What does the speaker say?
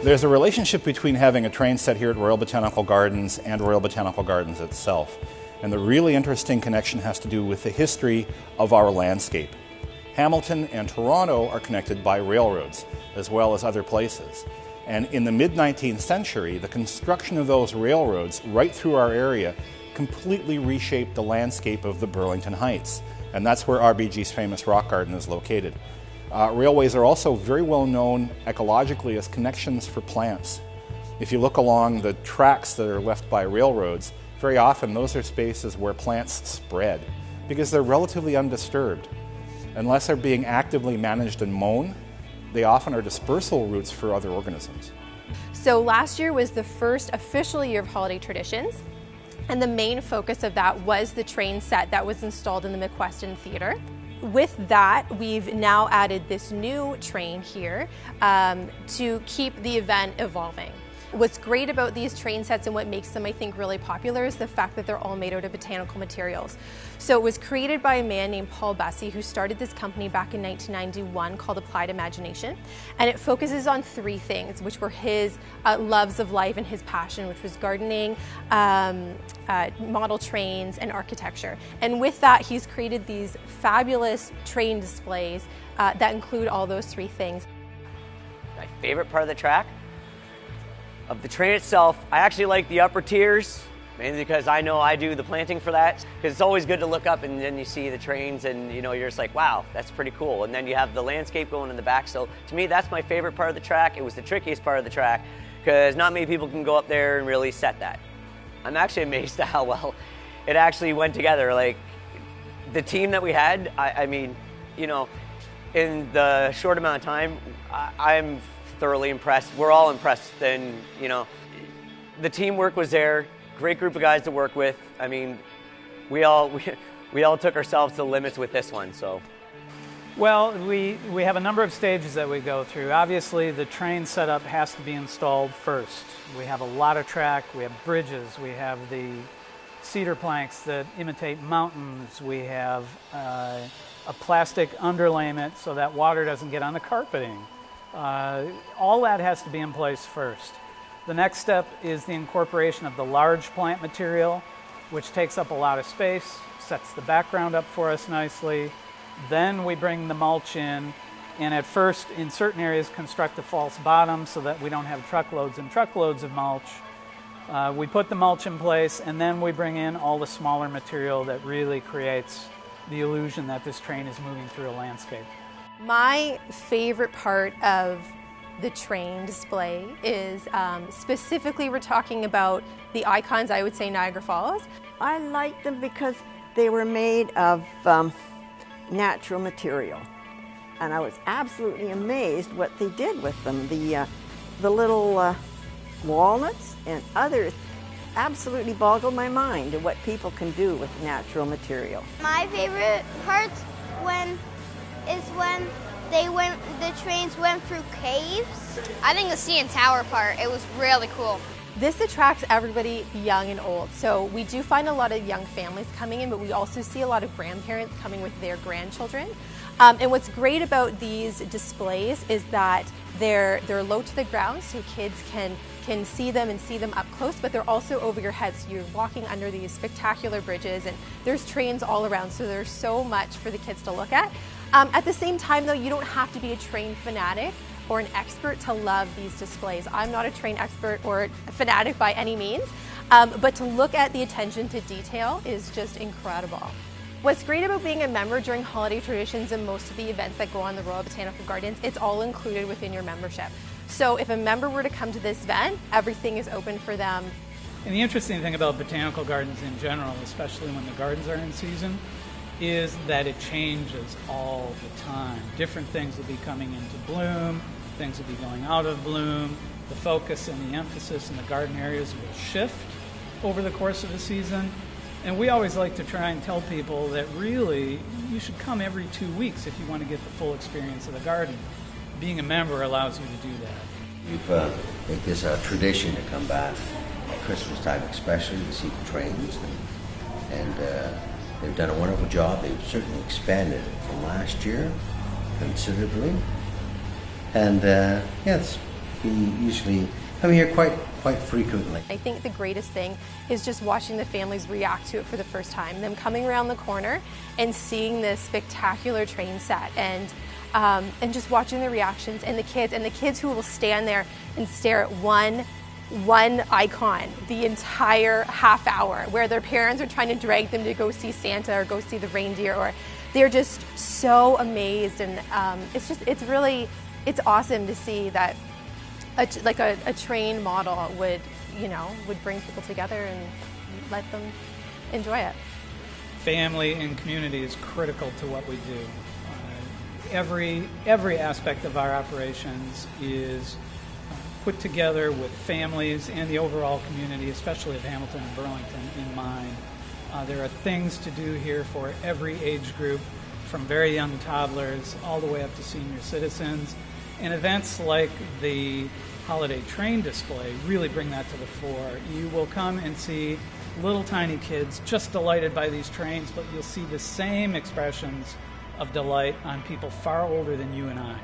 There's a relationship between having a train set here at Royal Botanical Gardens and Royal Botanical Gardens itself. And the really interesting connection has to do with the history of our landscape. Hamilton and Toronto are connected by railroads, as well as other places. And in the mid-19th century, the construction of those railroads right through our area completely reshaped the landscape of the Burlington Heights. And that's where RBG's famous rock garden is located. Railways are also very well known ecologically as connections for plants. If you look along the tracks that are left by railroads, very often those are spaces where plants spread because they're relatively undisturbed. Unless they're being actively managed and mown, they often are dispersal routes for other organisms. So last year was the first official year of holiday traditions, and the main focus of that was the train set that was installed in the McWeston Theatre. With that, we've now added this new train here to keep the event evolving. What's great about these train sets and what makes them, I think, really popular is the fact that they're all made out of botanical materials. So it was created by a man named Paul Bessie, who started this company back in 1991 called Applied Imagination. And it focuses on three things, which were his loves of life and his passion, which was gardening, model trains, and architecture. And with that, he's created these fabulous train displays that include all those three things. My favorite part of the track? Of the train itself, I actually like the upper tiers, mainly because I know I do the planting for that. Because it's always good to look up and then you see the trains and you're just like, wow, that's pretty cool. And then you have the landscape going in the back. So to me, that's my favorite part of the track. It was the trickiest part of the track because not many people can go up there and really set that. I'm actually amazed at how well it actually went together. Like the team that we had, I mean, in the short amount of time, I'm thoroughly impressed. We're all impressed, and the teamwork was there. Great group of guys to work with. I mean, we all took ourselves to the limits with this one. So, well, we have a number of stages that we go through. Obviously, the train setup has to be installed first. We have a lot of track. We have bridges. We have the cedar planks that imitate mountains. We have a plastic underlayment so that water doesn't get on the carpeting. All that has to be in place first. The next step is the incorporation of the large plant material, which takes up a lot of space, sets the background up for us nicely. Then we bring the mulch in, and at first, in certain areas, construct a false bottom so that we don't have truckloads and truckloads of mulch. We put the mulch in place, and then we bring in all the smaller material that really creates the illusion that this train is moving through a landscape. My favorite part of the train display is specifically we're talking about the icons, I would say Niagara Falls. I like them because they were made of natural material, and I was absolutely amazed what they did with them. The little walnuts and others absolutely boggled my mind at what people can do with natural material. My favorite part is when the trains went through caves. I think the CN Tower part, it was really cool. This attracts everybody young and old. So we do find a lot of young families coming in, but we also see a lot of grandparents coming with their grandchildren. And what's great about these displays is that they're low to the ground, so kids can see them and see them up close, but they're also over your head. So you're walking under these spectacular bridges, and there's trains all around, so there's so much for the kids to look at. At the same time, though, you don't have to be a train fanatic or an expert to love these displays. I'm not a train expert or a fanatic by any means, but to look at the attention to detail is just incredible. What's great about being a member during holiday traditions and most of the events that go on the Royal Botanical Gardens, it's all included within your membership. So if a member were to come to this event, everything is open for them. And the interesting thing about botanical gardens in general, especially when the gardens are in season, is that it changes all the time. Different things will be coming into bloom, things will be going out of bloom. The focus and the emphasis in the garden areas will shift over the course of the season. And we always like to try and tell people that really you should come every 2 weeks if you want to get the full experience of the garden. Being a member allows you to do that. We've made this a tradition to come back at Christmas time especially to see the trains. And they've done a wonderful job. They've certainly expanded it from last year considerably. And yes, We usually come here quite frequently. I think the greatest thing is just watching the families react to it for the first time. Them coming around the corner and seeing this spectacular train set, and just watching the reactions, and the kids who will stand there and stare at one icon the entire half hour, where their parents are trying to drag them to go see Santa or go see the reindeer, or they're just so amazed. And it's awesome to see that a train model would bring people together and let them enjoy it. Family and community is critical to what we do. Every aspect of our operations is put together with families and the overall community, especially of Hamilton and Burlington, in mind. There are things to do here for every age group, from very young toddlers all the way up to senior citizens. And events like the holiday train display really bring that to the fore. You will come and see little tiny kids just delighted by these trains, but you'll see the same expressions of delight on people far older than you and I.